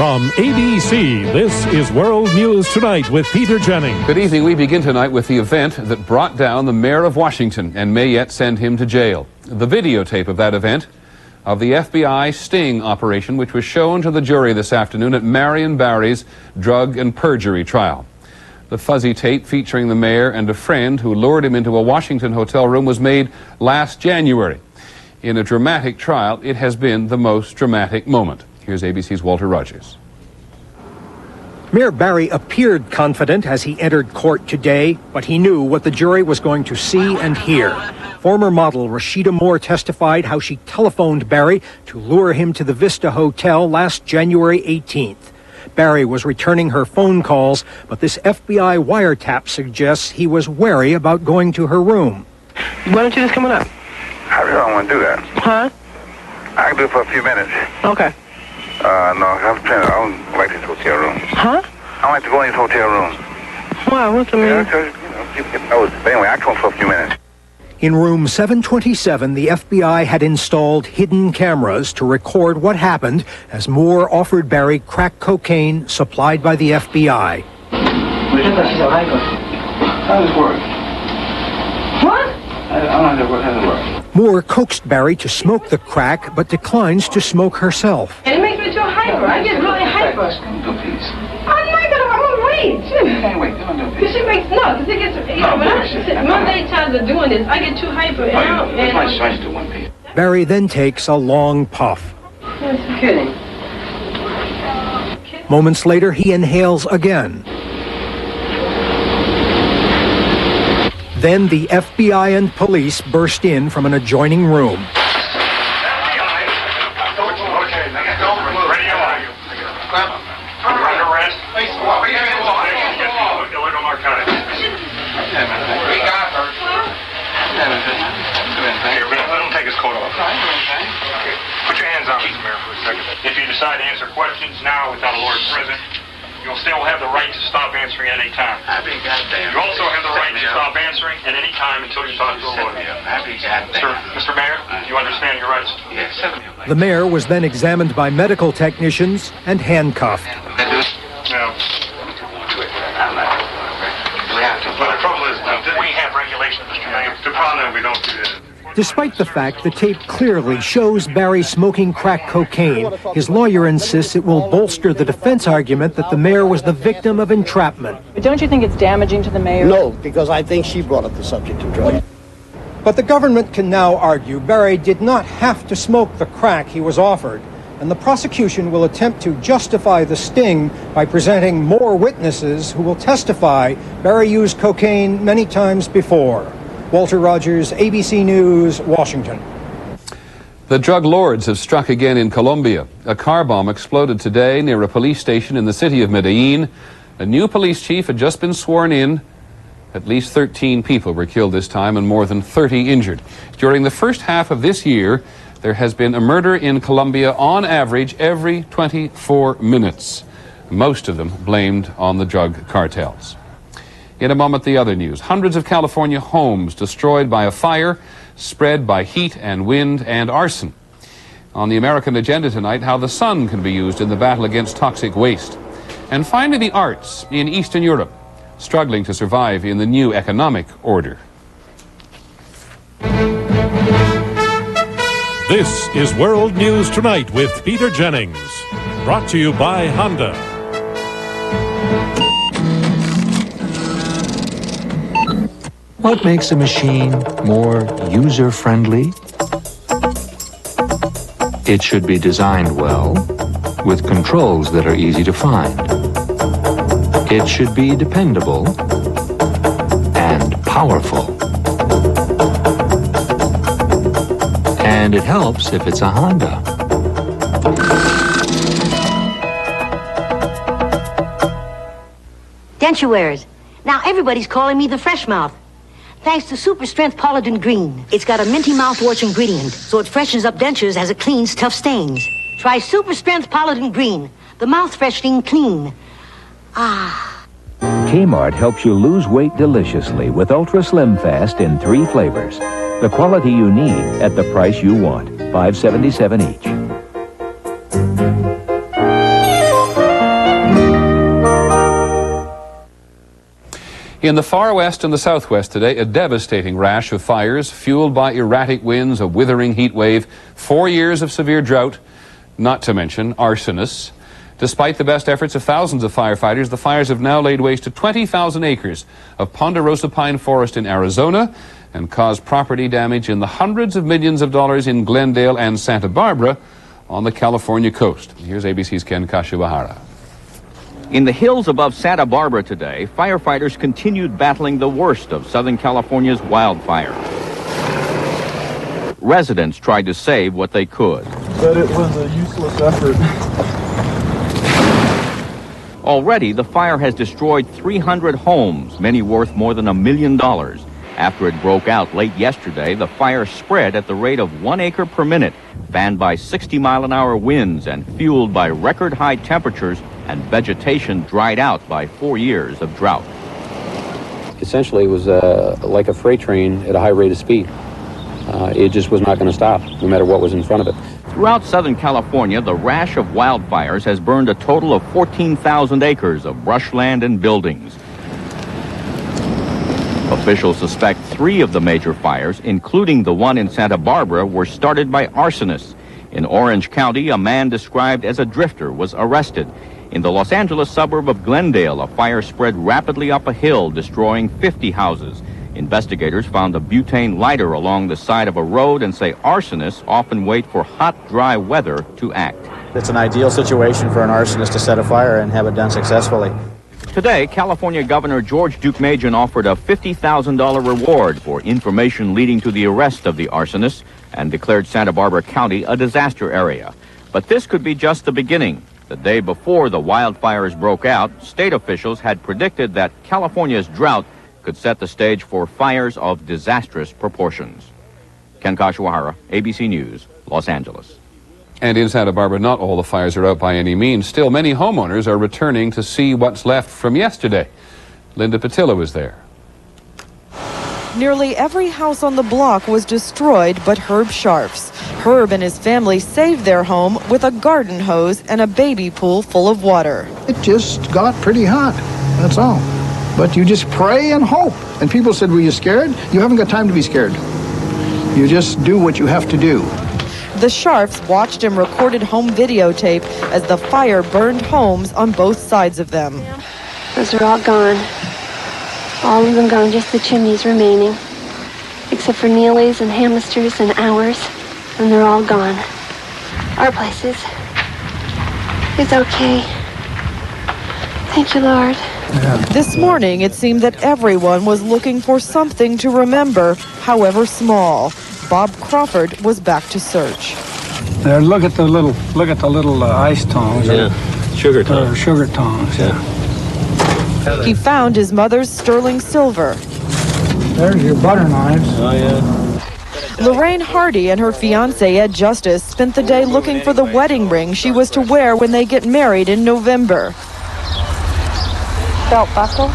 From ABC, this is World News Tonight with Peter Jennings. Good evening. We begin tonight with the event that brought down the mayor of Washington and may yet send him to jail. The videotape of that event, of the FBI sting operation, which was shown to the jury this afternoon at Marion Barry's drug and perjury trial. The fuzzy tape featuring the mayor and a friend who lured him into a Washington hotel room was made last January. In a dramatic trial, it has been the most dramatic moment. Here's ABC's Walter Rogers. Mayor Barry appeared confident as he entered court today, but he knew what the jury was going to see and hear. Former model Rashida Moore testified how she telephoned Barry to lure him to the Vista Hotel last January 18th. Barry was returning her phone calls, but this FBI wiretap suggests he was wary about going to her room. Why don't you just come on up? I really don't want to do that. Huh? I can do it for a few minutes. Okay. No, I don't like this hotel room. Huh? I don't like to go in this hotel room. Why? What's the meaning? But anyway, I come for a few minutes. In room 727, the FBI had installed hidden cameras to record what happened as Moore offered Barry crack cocaine supplied by the FBI. How does it work? What? I don't know how it works. Moore coaxed Barry to smoke the crack, but declines to smoke herself. And it makes me too hyper. I get really hyper. Please. I'm not gonna. I'm gonna wait. Can't wait. Come on, do Because it makes because it gets. You know, when Monday times of doing this, I get too hyper. That's my choice to one piece. Barry then takes a long puff. That's kidding. Moments later, he inhales again. Then the FBI and police burst in from an adjoining room. Put your hands on Mr. Mayor for a second. If you decide to answer questions now without a lawyer present, you'll still have the right to stop answering at any time. You also have the right to stop answering at any time until you talk to a lawyer. Sir, Mr. Mayor, you understand your rights? Yes. The mayor was then examined by medical technicians and handcuffed. No. But the trouble is, we have regulations, Mr. Mayor. The problem is we don't do that. Despite the fact the tape clearly shows Barry smoking crack cocaine, his lawyer insists it will bolster the defense argument that the mayor was the victim of entrapment. But don't you think it's damaging to the mayor? No, because I think she brought up the subject of drugs. But the government can now argue Barry did not have to smoke the crack he was offered, and the prosecution will attempt to justify the sting by presenting more witnesses who will testify Barry used cocaine many times before. Walter Rogers, ABC News, Washington. The drug lords have struck again in Colombia. A car bomb exploded today near a police station in the city of Medellin. A new police chief had just been sworn in. At least 13 people were killed this time and more than 30 injured. During the first half of this year, there has been a murder in Colombia on average every 24 minutes. Most of them blamed on the drug cartels. In a moment, the other news. Hundreds of California homes destroyed by a fire spread by heat and wind and arson. On the American agenda tonight, how the sun can be used in the battle against toxic waste. And finally, the arts in Eastern Europe, struggling to survive in the new economic order. This is World News Tonight with Peter Jennings. Brought to you by Honda. What makes a machine more user-friendly? It should be designed well, with controls that are easy to find. It should be dependable and powerful. And it helps if it's a Honda. Dentuaries. Now everybody's calling me the Fresh Mouth. Thanks to Super Strength Polidin Green. It's got a minty mouthwash ingredient, so it freshens up dentures as it cleans tough stains. Try Super Strength Polidin Green, the mouth freshening clean. Ah. Kmart helps you lose weight deliciously with Ultra Slim Fast in 3 flavors. The quality you need at the price you want. $5.77 each. In the far west and the southwest today, a devastating rash of fires fueled by erratic winds, a withering heat wave, 4 years of severe drought, not to mention arsonists. Despite the best efforts of thousands of firefighters, the fires have now laid waste to 20,000 acres of ponderosa pine forest in Arizona and caused property damage in the hundreds of millions of dollars in Glendale and Santa Barbara on the California coast. Here's ABC's Ken Kashiwahara. In the hills above Santa Barbara today, firefighters continued battling the worst of Southern California's wildfires. Residents tried to save what they could. But it was a useless effort. Already, the fire has destroyed 300 homes, many worth more than $1 million. After it broke out late yesterday, the fire spread at the rate of 1 acre per minute, fanned by 60-mile-an-hour winds and fueled by record-high temperatures, and vegetation dried out by 4 years of drought. Essentially, it was like a freight train at a high rate of speed. It just was not going to stop, no matter what was in front of it. Throughout Southern California, the rash of wildfires has burned a total of 14,000 acres of brushland and buildings. Officials suspect 3 of the major fires, including the one in Santa Barbara, were started by arsonists. In Orange County, a man described as a drifter was arrested. In the Los Angeles suburb of Glendale, a fire spread rapidly up a hill, destroying 50 houses. Investigators found a butane lighter along the side of a road and say arsonists often wait for hot, dry weather to act. It's an ideal situation for an arsonist to set a fire and have it done successfully. Today, California Governor George Deukmejian offered a $50,000 reward for information leading to the arrest of the arsonists and declared Santa Barbara County a disaster area. But this could be just the beginning. The day before the wildfires broke out, state officials had predicted that California's drought could set the stage for fires of disastrous proportions. Ken Kashiwahara, ABC News, Los Angeles. And in Santa Barbara, not all the fires are out by any means. Still, many homeowners are returning to see what's left from yesterday. Linda Patillo is there. Nearly every house on the block was destroyed but Herb Sharf's. Herb and his family saved their home with a garden hose and a baby pool full of water. It just got pretty hot, that's all. But you just pray and hope. And people said, were you scared? You haven't got time to be scared. You just do what you have to do. The Sharfs watched and recorded home videotape as the fire burned homes on both sides of them. Those are all gone. All of them gone, just the chimneys remaining. Except for Neely's and Hamisters and ours. And they're all gone. Our place is okay. Thank you, Lord. This morning, it seemed that everyone was looking for something to remember, however small. Bob Crawford was back to search. There, look at the little ice tongs. Yeah, sugar tongs. Sugar tongs. Yeah. He found his mother's sterling silver. There's your butter knives. Oh yeah. Lorraine Hardy and her fiancé Ed Justice spent the day looking for the wedding ring she was to wear when they get married in November. Belt buckle?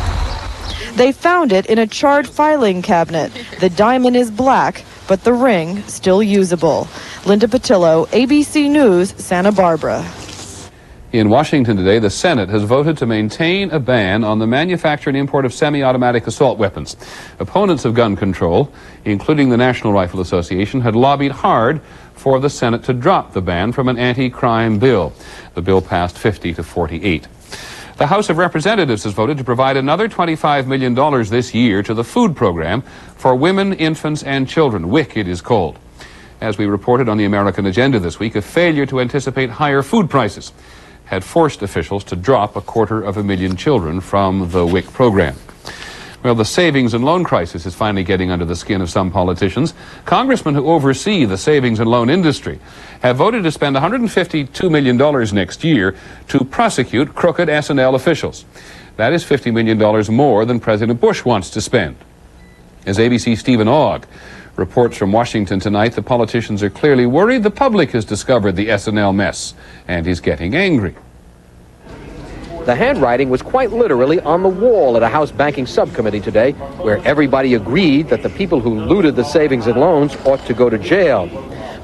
They found it in a charred filing cabinet. The diamond is black, but the ring still usable. Linda Patillo, ABC News, Santa Barbara. In Washington today, the Senate has voted to maintain a ban on the manufacture and import of semi-automatic assault weapons. Opponents of gun control, including the National Rifle Association, had lobbied hard for the Senate to drop the ban from an anti-crime bill. The bill passed 50 to 48. The House of Representatives has voted to provide another $25 million this year to the food program for women, infants, and children. WIC, it is called. As we reported on the American Agenda this week, a failure to anticipate higher food prices had forced officials to drop 250,000 children from the WIC program. Well, the savings and loan crisis is finally getting under the skin of some politicians. Congressmen who oversee the savings and loan industry have voted to spend $152 million next year to prosecute crooked S&L officials. That is $50 million more than President Bush wants to spend. As ABC's Stephen Ogg reports from Washington tonight, the politicians are clearly worried the public has discovered the S&L mess and is getting angry. The handwriting was quite literally on the wall at a House Banking Subcommittee today, where everybody agreed that the people who looted the savings and loans ought to go to jail.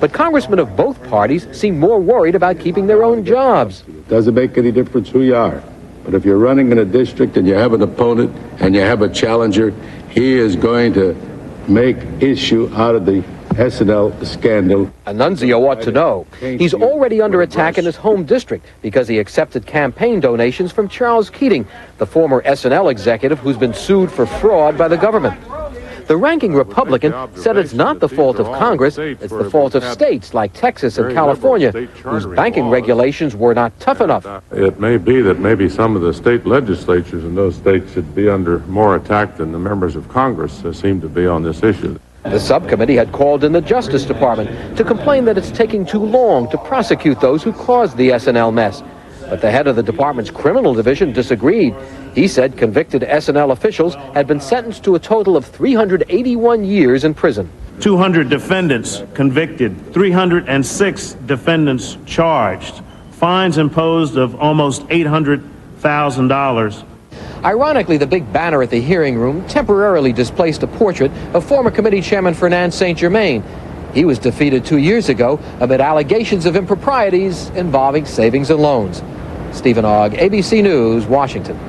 But congressmen of both parties seem more worried about keeping their own jobs. Doesn't make any difference who you are. But if you're running in a district and you have an opponent and you have a challenger, he is going to make issue out of the SNL scandal. Annunzio ought to know. He's already under attack in his home district because he accepted campaign donations from Charles Keating, the former SNL executive who's been sued for fraud by the government. The ranking Republican said it's not the fault of Congress, it's the fault of states like Texas and California, whose banking regulations were not tough enough. It may be that maybe some of the state legislatures in those states should be under more attack than the members of Congress seem to be on this issue. The subcommittee had called in the Justice Department to complain that it's taking too long to prosecute those who caused the SNL mess. But the head of the department's criminal division disagreed. He said convicted SNL officials had been sentenced to a total of 381 years in prison. 200 defendants convicted, 306 defendants charged, fines imposed of almost $800,000. Ironically, the big banner at the hearing room temporarily displaced a portrait of former committee chairman Fernand Saint-Germain. He was defeated 2 years ago amid allegations of improprieties involving savings and loans. Stephen Ogg, ABC News, Washington.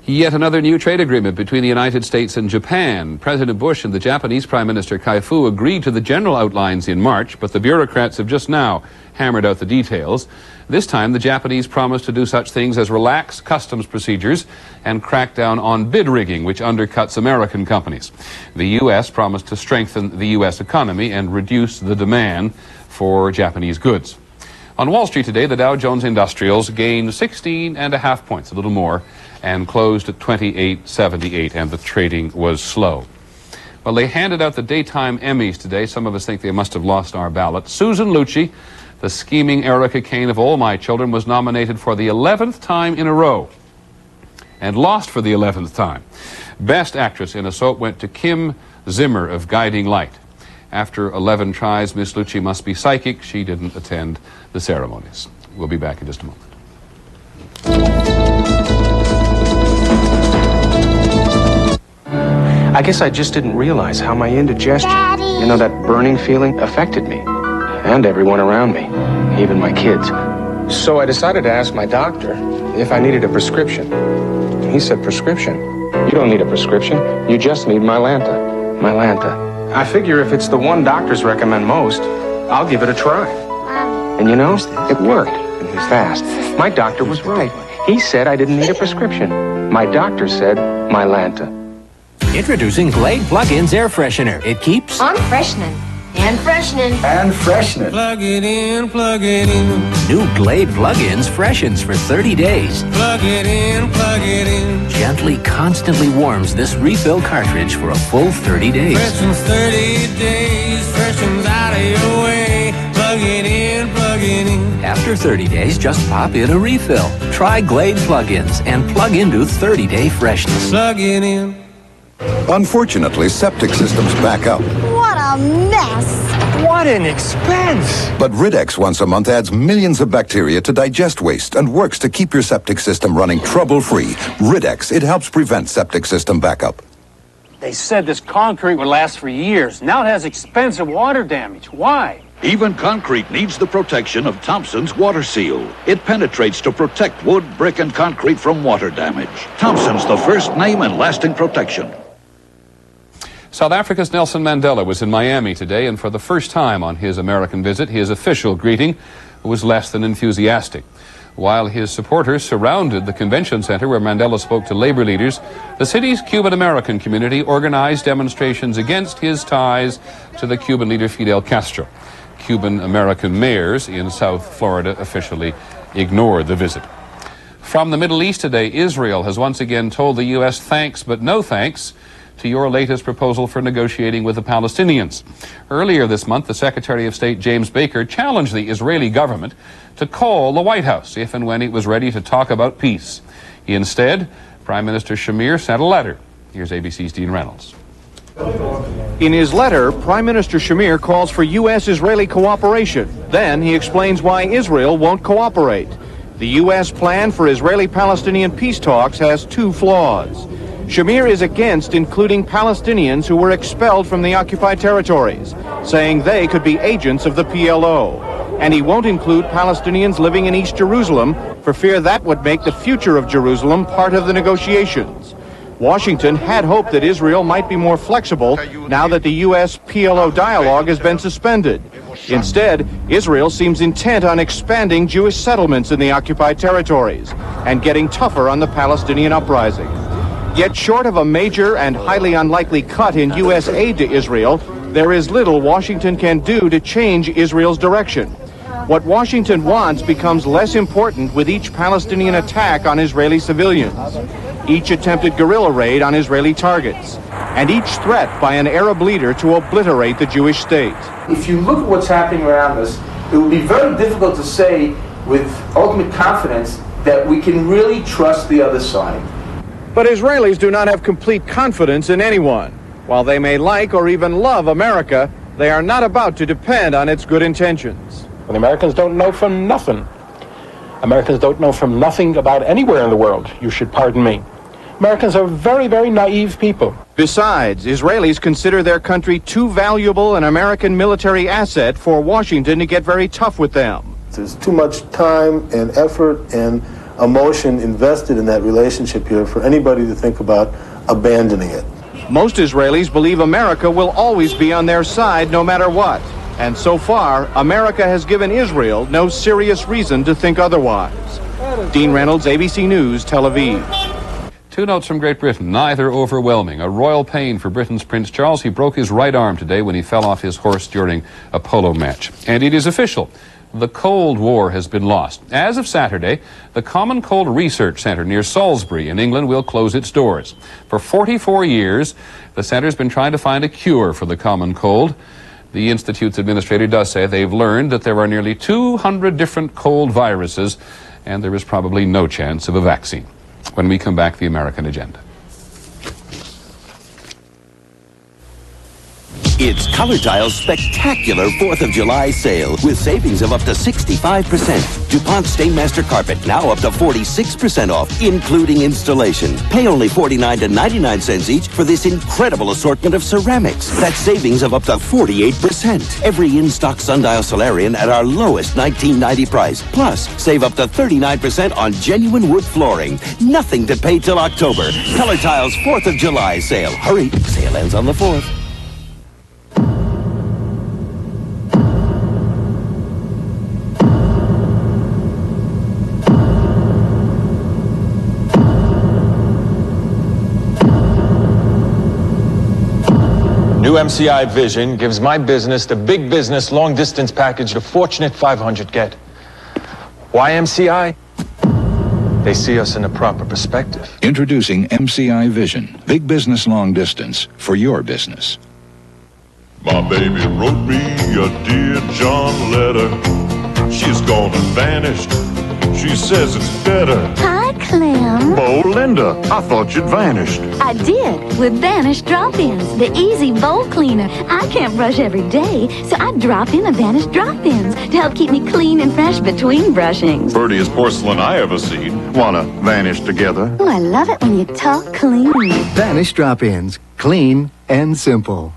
Yet another new trade agreement between the United States and Japan. President Bush and the Japanese Prime Minister Kai-fu agreed to the general outlines in March, but the bureaucrats have just now hammered out the details. This time, the Japanese promised to do such things as relax customs procedures and crack down on bid rigging, which undercuts American companies. The U.S. promised to strengthen the U.S. economy and reduce the demand for Japanese goods. On Wall Street today, the Dow Jones Industrials gained 16.5 points, a little more, and closed at 2878, and the trading was slow. Well, they handed out the daytime Emmys today. Some of us think they must have lost our ballot. Susan Lucci, the scheming Erica Kane of All My Children, was nominated for the 11th time in a row and lost for the 11th time. Best Actress in a Soap went to Kim Zimmer of Guiding Light. After 11 tries, Miss Lucci must be psychic. She didn't attend the ceremonies. We'll be back in just a moment. I guess I just didn't realize how my indigestion, you know, that burning feeling, affected me. And everyone around me, even my kids. So I decided to ask my doctor if I needed a prescription. He said, prescription? You don't need a prescription. You just need Mylanta. Mylanta. I figure if it's the one doctors recommend most, I'll give it a try. And you know, it worked. It was fast. My doctor was right. He said I didn't need a prescription. My doctor said Mylanta. Introducing Glade Plug-ins Air Freshener. It keeps on freshening. And freshening. And freshening. Plug it in, plug it in. New Glade Plug-ins freshens for 30 days. Plug it in, plug it in. Gently, constantly warms this refill cartridge for a full 30 days. Freshens 30 days, freshens out of your way. Plug it in, plug it in. After 30 days, just pop in a refill. Try Glade Plug-ins and plug into 30-day freshness. Plug it in. Unfortunately, septic systems back up. What a mess! What an expense! But Riddex once a month adds millions of bacteria to digest waste and works to keep your septic system running trouble-free. Riddex, it helps prevent septic system backup. They said this concrete would last for years. Now it has expensive water damage. Why? Even concrete needs the protection of Thompson's Water Seal. It penetrates to protect wood, brick, and concrete from water damage. Thompson's, the first name and lasting protection. South Africa's Nelson Mandela was in Miami today, and for the first time on his American visit, his official greeting was less than enthusiastic. While his supporters surrounded the convention center where Mandela spoke to labor leaders, the city's Cuban-American community organized demonstrations against his ties to the Cuban leader Fidel Castro. Cuban-American mayors in South Florida officially ignored the visit. From the Middle East today, Israel has once again told the U.S. thanks but no thanks to your latest proposal for negotiating with the Palestinians. Earlier this month, the Secretary of State James Baker challenged the Israeli government to call the White House if and when it was ready to talk about peace. Instead, Prime Minister Shamir sent a letter. Here's ABC's Dean Reynolds. In his letter, Prime Minister Shamir calls for U.S.-Israeli cooperation. Then he explains why Israel won't cooperate. The U.S. plan for Israeli-Palestinian peace talks has two flaws. Shamir is against including Palestinians who were expelled from the occupied territories, saying they could be agents of the PLO. And he won't include Palestinians living in East Jerusalem for for fear that would make the future of Jerusalem part of the negotiations. Washington had hoped that Israel might be more flexible now that the U.S.-PLO dialogue has been suspended. Instead, Israel seems intent on expanding Jewish settlements in the occupied territories and getting tougher on the Palestinian uprising. Yet short of a major and highly unlikely cut in U.S. aid to Israel, there is little Washington can do to change Israel's direction. What Washington wants becomes less important with each Palestinian attack on Israeli civilians, each attempted guerrilla raid on Israeli targets, and each threat by an Arab leader to obliterate the Jewish state. If you look at what's happening around us, it will be very difficult to say with ultimate confidence that we can really trust the other side. But Israelis do not have complete confidence in anyone. While they may like or even love America, they are not about to depend on its good intentions. The Americans don't know from nothing. Americans don't know from nothing about anywhere in the world, you should pardon me. Americans are very, very naive people. Besides, Israelis consider their country too valuable an American military asset for Washington to get very tough with them. There's too much time and effort and emotion invested in that relationship here for anybody to think about abandoning it. Most Israelis believe America will always be on their side no matter what. And so far, America has given Israel no serious reason to think otherwise. Dean Reynolds, ABC News, Tel Aviv. Two notes from Great Britain, neither overwhelming. A royal pain for Britain's Prince Charles. He broke his right arm today when he fell off his horse during a polo match. And it is official. The Cold War has been lost. As of Saturday, the Common Cold Research Centre near Salisbury in England will close its doors. For 44 years, the centre's been trying to find a cure for the common cold. The Institute's administrator does say they've learned that there are nearly 200 different cold viruses, and there is probably no chance of a vaccine. When we come back, the American Agenda. It's Color Tile's spectacular 4th of July sale with savings of up to 65%. DuPont Stainmaster Carpet now up to 46% off, including installation. Pay only 49 to 99 cents each for this incredible assortment of ceramics. That's savings of up to 48%. Every in-stock Sundial Solarian at our lowest $19.90 price. Plus, save up to 39% on genuine wood flooring. Nothing to pay till October. Color Tile's 4th of July sale. Hurry, sale ends on the 4th. New MCI Vision gives my business the big business long distance package the fortunate 500 get. Why MCI? They see us in a proper perspective. Introducing MCI Vision, big business long distance for your business. My baby wrote me a Dear John letter. She's gone and vanished. She says it's better. Hi, Clem. Oh, Linda, I thought you'd vanished. I did, with Vanish Drop-Ins, the easy bowl cleaner. I can't brush every day, so I drop in a Vanish Drop-Ins to help keep me clean and fresh between brushings. Prettiest porcelain I ever seen. Wanna vanish together? Oh, I love it when you talk clean. Vanish Drop-Ins, clean and simple.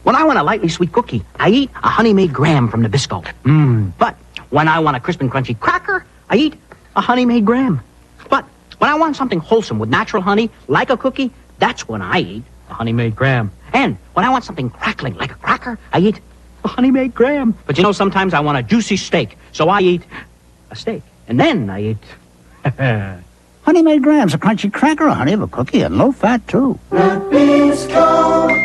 When I want a lightly sweet cookie, I eat a Honey-Made Graham from Nabisco. But when I want a crisp and crunchy cracker, I eat a Honey-Made Graham. But when I want something wholesome with natural honey, like a cookie, that's when I eat a Honey-Made Graham. And when I want something crackling like a cracker, I eat a Honey-Made Graham. But you know, sometimes I want a juicy steak, so I eat a steak. And then I eat Honey-Made Graham's a crunchy cracker, a honey of a cookie, and low fat, too. Nabisco.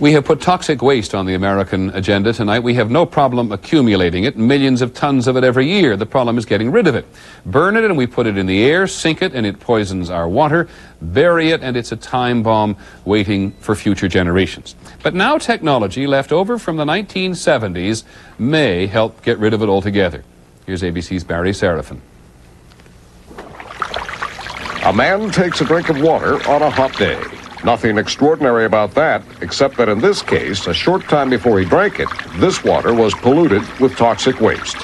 We have put toxic waste on the American agenda tonight. We have no problem accumulating it, millions of tons of it every year. The problem is getting rid of it. Burn it and we put it in the air, sink it and it poisons our water, bury it and it's a time bomb waiting for future generations. But now technology left over from the 1970s may help get rid of it altogether. Here's ABC's Barry Serafin. A man takes a drink of water on a hot day. Nothing extraordinary about that, except that in this case, a short time before he drank it, this water was polluted with toxic waste.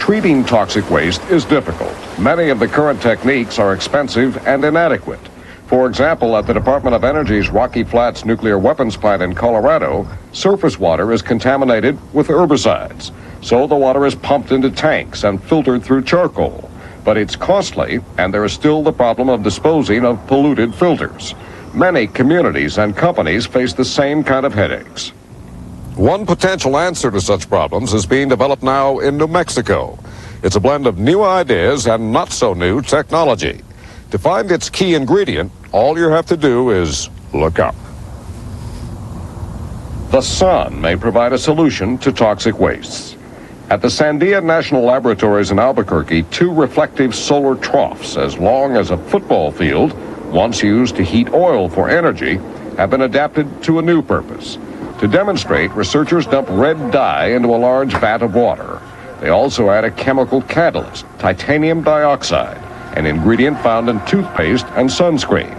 Treating toxic waste is difficult. Many of the current techniques are expensive and inadequate. For example, at the Department of Energy's Rocky Flats nuclear weapons plant in Colorado, surface water is contaminated with herbicides. So the water is pumped into tanks and filtered through charcoal. But it's costly, and there is still the problem of disposing of polluted filters. Many communities and companies face the same kind of headaches. One potential answer to such problems is being developed now in New Mexico. It's a blend of new ideas and not so new technology. To find its key ingredient, all you have to do is look up. The sun may provide a solution to toxic wastes. At the Sandia National Laboratories in Albuquerque, 2 reflective solar troughs as long as a football field, once used to heat oil for energy, have been adapted to a new purpose. To demonstrate, researchers dump red dye into a large vat of water. They also add a chemical catalyst, titanium dioxide, an ingredient found in toothpaste and sunscreen.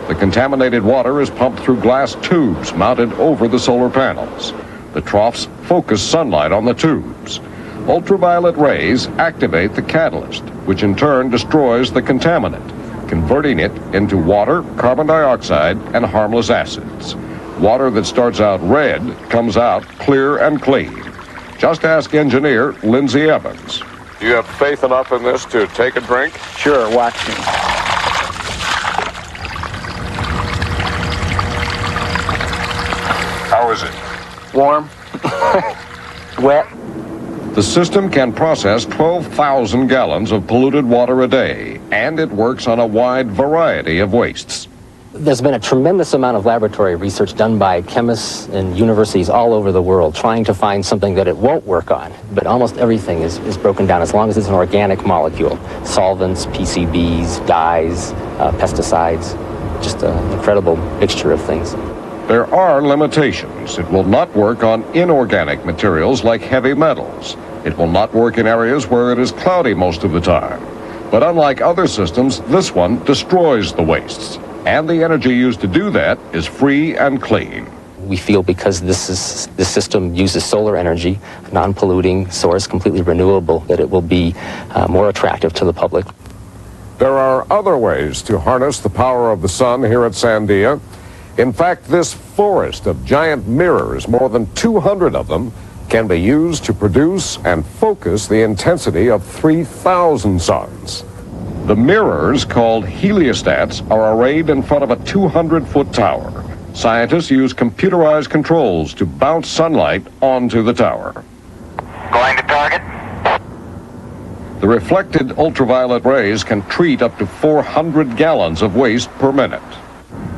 The contaminated water is pumped through glass tubes mounted over the solar panels. The troughs focus sunlight on the tubes. Ultraviolet rays activate the catalyst, which in turn destroys the contaminant, converting it into water, carbon dioxide, and harmless acids. Water that starts out red comes out clear and clean. Just ask engineer Lindsay Evans. Do you have faith enough in this to take a drink? Sure, watch me. How is it? Warm. Wet. The system can process 12,000 gallons of polluted water a day, and it works on a wide variety of wastes. There's been a tremendous amount of laboratory research done by chemists and universities all over the world trying to find something that it won't work on. But almost everything is broken down as long as it's an organic molecule. Solvents, PCBs, dyes, pesticides, just an incredible mixture of things. There are limitations. It will not work on inorganic materials like heavy metals. It will not work in areas where it is cloudy most of the time. But unlike other systems, this one destroys the wastes. And the energy used to do that is free and clean. We feel because this system uses solar energy, non-polluting source, completely renewable, that it will be more attractive to the public. There are other ways to harness the power of the sun here at Sandia. In fact, this forest of giant mirrors, more than 200 of them, can be used to produce and focus the intensity of 3,000 suns. The mirrors, called heliostats, are arrayed in front of a 200-foot tower. Scientists use computerized controls to bounce sunlight onto the tower. Going to target. The reflected ultraviolet rays can treat up to 400 gallons of waste per minute.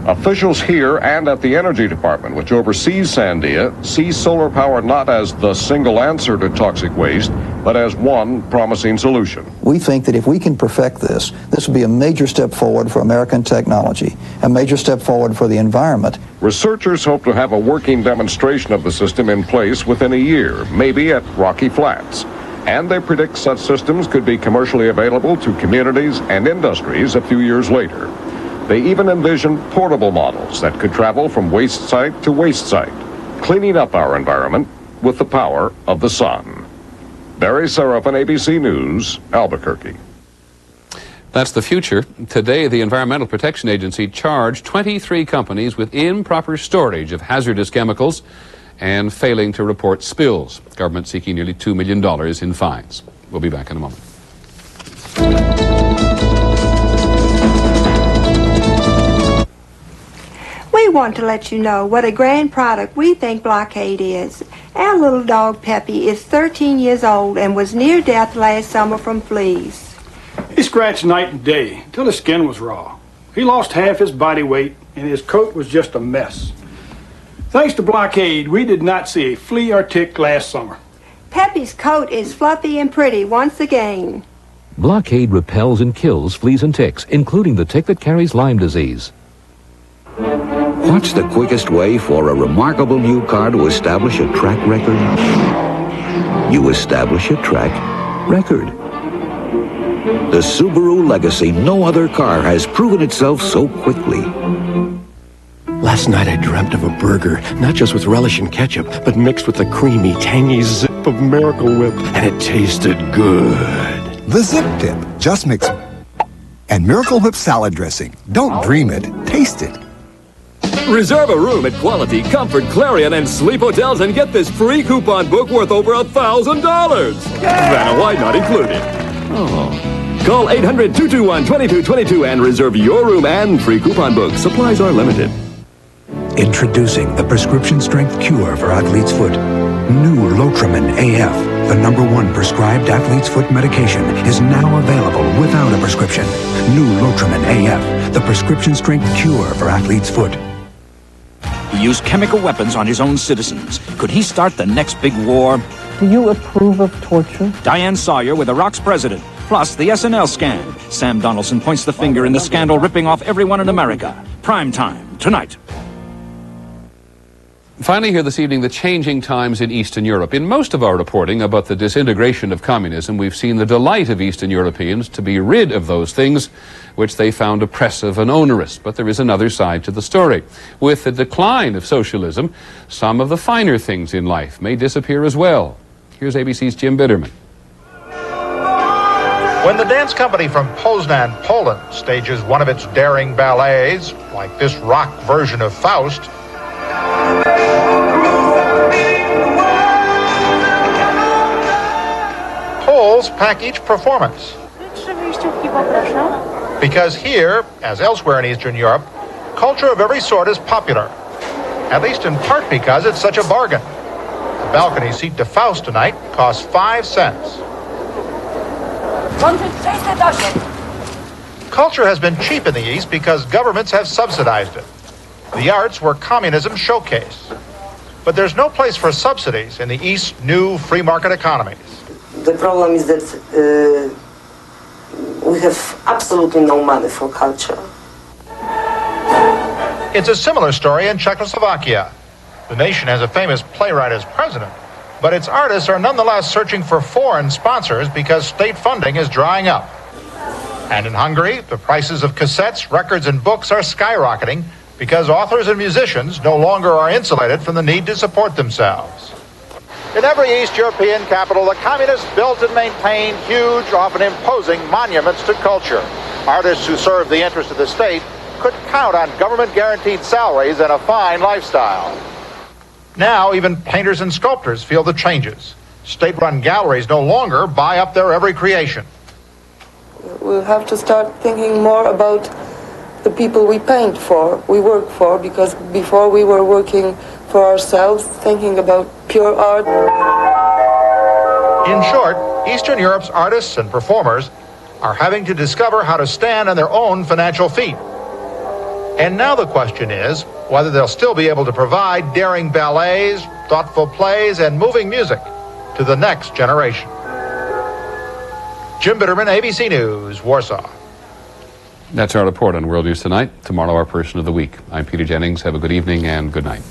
Officials here and at the Energy Department, which oversees Sandia, see solar power not as the single answer to toxic waste, but as one promising solution. We think that if we can perfect this will be a major step forward for American technology, a major step forward for the environment. Researchers hope to have a working demonstration of the system in place within a year, maybe at Rocky Flats. And they predict such systems could be commercially available to communities and industries a few years later. They even envision portable models that could travel from waste site to waste site, cleaning up our environment with the power of the sun. Barry Seraphin, ABC News, Albuquerque. That's the future. Today, the Environmental Protection Agency charged 23 companies with improper storage of hazardous chemicals and failing to report spills. Government seeking nearly $2 million in fines. We'll be back in a moment. We want to let you know what a grand product we think Blockade is. Our little dog Peppy is 13 years old and was near death last summer from fleas. He scratched night and day till his skin was raw. He lost half his body weight and his coat was just a mess. Thanks to Blockade, we did not see a flea or tick last summer. Peppy's coat is fluffy and pretty once again. Blockade repels and kills fleas and ticks, including the tick that carries Lyme disease. What's the quickest way for a remarkable new car to establish a track record? You establish a track record. The Subaru Legacy, no other car has proven itself so quickly. Last night I dreamt of a burger, not just with relish and ketchup, but mixed with the creamy, tangy zip of Miracle Whip, and it tasted good. The Zip Dip. Just mix And Miracle Whip salad dressing. Don't dream it, taste it. Reserve a room at Quality, Comfort, Clarion, and Sleep Hotels and get this free coupon book worth over $1,000. Vanna White not included. Oh. Call 800-221-2222 and reserve your room and free coupon book. Supplies are limited. Introducing the prescription strength cure for athlete's foot. New Lotramin AF, the #1 prescribed athlete's foot medication, is now available without a prescription. New Lotramin AF, the prescription strength cure for athlete's foot. He used chemical weapons on his own citizens. Could he start the next big war? Do you approve of torture? Diane Sawyer with Iraq's president, plus the SNL scam. Sam Donaldson points the finger in the scandal ripping off everyone in America. Prime time, tonight. Finally here this evening, the changing times in Eastern Europe. In most of our reporting about the disintegration of communism, we've seen the delight of Eastern Europeans to be rid of those things which they found oppressive and onerous. But there is another side to the story. With the decline of socialism, some of the finer things in life may disappear as well. Here's ABC's Jim Bitterman. When the dance company from Poznan, Poland stages one of its daring ballets, like this rock version of Faust, Poles pack each performance. Because here, as elsewhere in Eastern Europe, culture of every sort is popular. At least in part because it's such a bargain. The balcony seat to Faust tonight costs 5 cents. Culture has been cheap in the East because governments have subsidized it. The arts were communism's showcase. But there's no place for subsidies in the East's new free market economies. The problem is that we have absolutely no money for culture. It's a similar story in Czechoslovakia. The nation has a famous playwright as president, but its artists are nonetheless searching for foreign sponsors because state funding is drying up. And in Hungary, the prices of cassettes, records, and books are skyrocketing because authors and musicians no longer are insulated from the need to support themselves. In every East European capital, the communists built and maintained huge, often imposing monuments to culture. Artists who served the interest of the state could count on government-guaranteed salaries and a fine lifestyle. Now, even painters and sculptors feel the changes. State-run galleries no longer buy up their every creation. We'll have to start thinking more about the people we paint for, we work for, because before we were working for ourselves, thinking about pure art. In short, Eastern Europe's artists and performers are having to discover how to stand on their own financial feet. And now the question is whether they'll still be able to provide daring ballets, thoughtful plays, and moving music to the next generation. Jim Bitterman, ABC News, Warsaw. That's our report on World News Tonight. Tomorrow, our Person of the Week. I'm Peter Jennings. Have a good evening and good night.